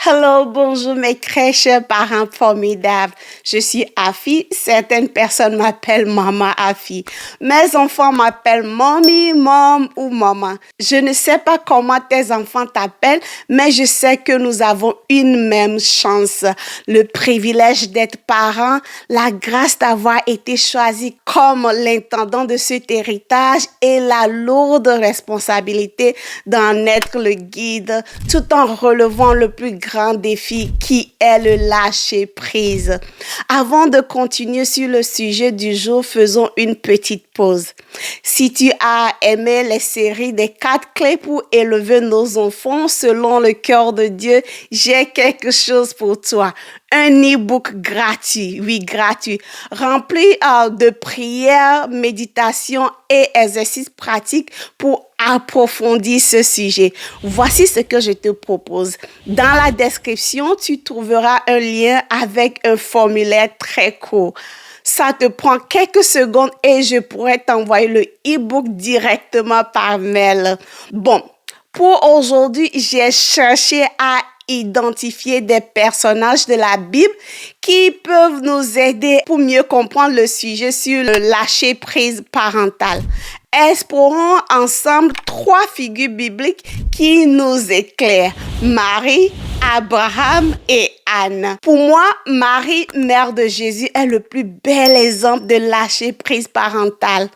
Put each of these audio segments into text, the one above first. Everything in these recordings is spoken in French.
Hello, bonjour mes très chers parents formidables. Je suis Afi. Certaines personnes m'appellent Maman Afi. Mes enfants m'appellent Mommy, Mom ou Maman. Je ne sais pas comment tes enfants t'appellent, mais je sais que nous avons une même chance. Le privilège d'être parents, la grâce d'avoir été choisi comme l'intendant de cet héritage et la lourde responsabilité d'en être le guide, tout en relevant le plus grand défi qui est le lâcher prise. Avant de continuer sur le sujet du jour, faisons une petite pause. Si tu as aimé les séries des 4 clés pour élever nos enfants selon le cœur de Dieu, j'ai quelque chose pour toi. Un e-book gratuit, oui gratuit, rempli de prières, méditations et exercices pratiques pour approfondir ce sujet. Voici ce que je te propose. Dans la description, tu trouveras un lien avec un formulaire très court. Ça te prend quelques secondes et je pourrais t'envoyer le e-book directement par mail. Bon, pour aujourd'hui, j'ai cherché à identifier des personnages de la Bible qui peuvent nous aider pour mieux comprendre le sujet sur le lâcher prise parental. Explorons ensemble 3 figures bibliques qui nous éclairent. Marie, Abraham et Anne. Pour moi, Marie, mère de Jésus, est le plus bel exemple de lâcher prise parental.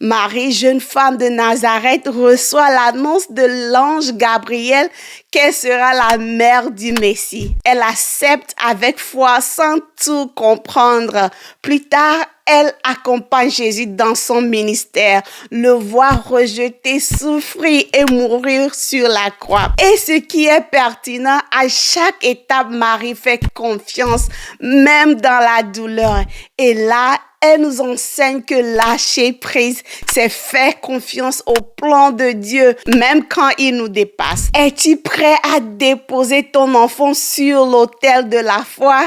Marie, jeune femme de Nazareth, reçoit l'annonce de l'ange Gabriel qu'elle sera la mère du Messie. Elle accepte avec foi sans tout comprendre. Plus tard, elle accompagne Jésus dans son ministère, le voir rejeté, souffrir et mourir sur la croix. Et ce qui est pertinent, à chaque étape, Marie fait confiance, même dans la douleur. Et là, elle nous enseigne que lâcher prise, c'est faire confiance au plan de Dieu, même quand il nous dépasse. Es-tu prêt à déposer ton enfant sur l'autel de la foi?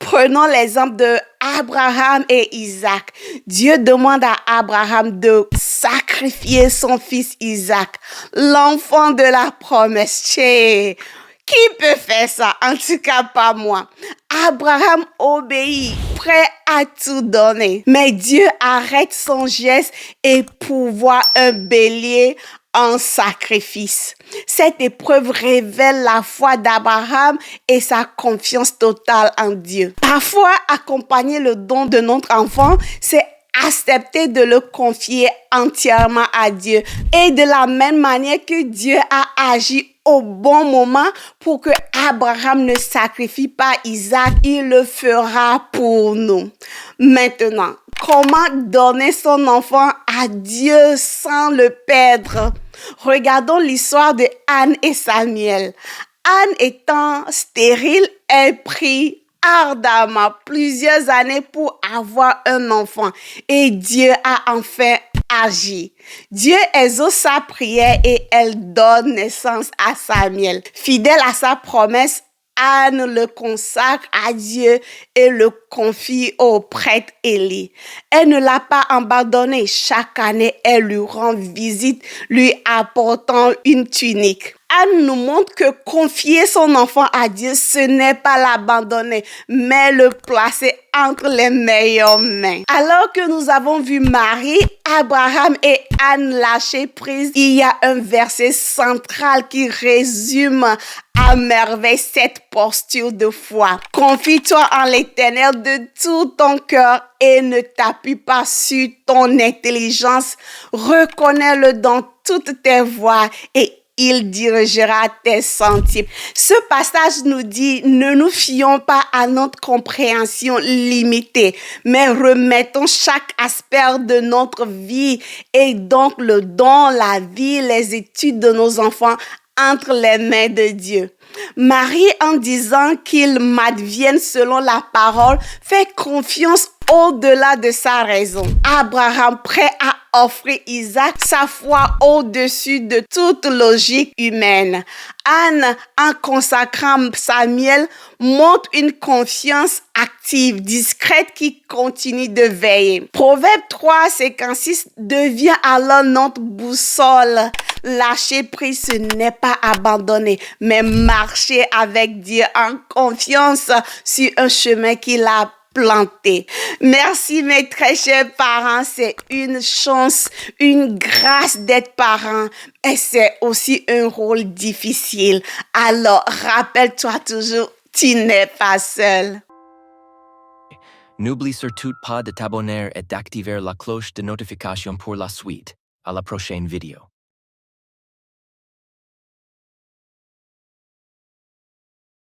Prenons l'exemple de Abraham et Isaac. Dieu demande à Abraham de sacrifier son fils Isaac, l'enfant de la promesse. Qui peut faire ça? En tout cas, pas moi. Abraham obéit, prêt à tout donner. Mais Dieu arrête son geste et pourvoit un bélier en sacrifice. Cette épreuve révèle la foi d'Abraham et sa confiance totale en Dieu. Parfois, accompagner le don de notre enfant, c'est accepter de le confier entièrement à Dieu. Et de la même manière que Dieu a agi au bon moment pour que Abraham ne sacrifie pas Isaac, il le fera pour nous. Maintenant, comment donner son enfant à Dieu sans le perdre? Regardons l'histoire de Anne et Samuel. Anne étant stérile, elle prie ardemment plusieurs années pour avoir un enfant et Dieu a enfin agi. Dieu exauce sa prière et elle donne naissance à Samuel. Fidèle à sa promesse, Anne le consacre à Dieu et le confie au prêtre Élie. Elle ne l'a pas abandonné. Chaque année, elle lui rend visite, lui apportant une tunique. Anne nous montre que confier son enfant à Dieu, ce n'est pas l'abandonner, mais le placer entre les meilleures mains. Alors que nous avons vu Marie, Abraham et Anne lâcher prise, il y a un verset central qui résume à merveille cette posture de foi. Confie-toi en l'Éternel de tout ton cœur et ne t'appuie pas sur ton intelligence. Reconnais-le dans toutes tes voies et il dirigera tes sentiers. Ce passage nous dit, ne nous fions pas à notre compréhension limitée, mais remettons chaque aspect de notre vie et donc le don, la vie, les études de nos enfants entre les mains de Dieu. Marie, en disant qu'il m'advienne selon la parole, fait confiance au-delà de sa raison. Abraham, prêt à offrir Isaac, sa foi au-dessus de toute logique humaine. Anne, en consacrant Samuel, montre une confiance active, discrète qui continue de veiller. Proverbe 3, 56 devient alors notre boussole. Lâcher prise, ce n'est pas abandonner, mais marcher avec Dieu en confiance sur un chemin qu'il a planté. Merci mes très chers parents, c'est une chance, une grâce d'être parent et c'est aussi un rôle difficile. Alors rappelle-toi toujours, tu n'es pas seul. N'oublie surtout pas de t'abonner et d'activer la cloche de notification pour la suite. À la prochaine vidéo.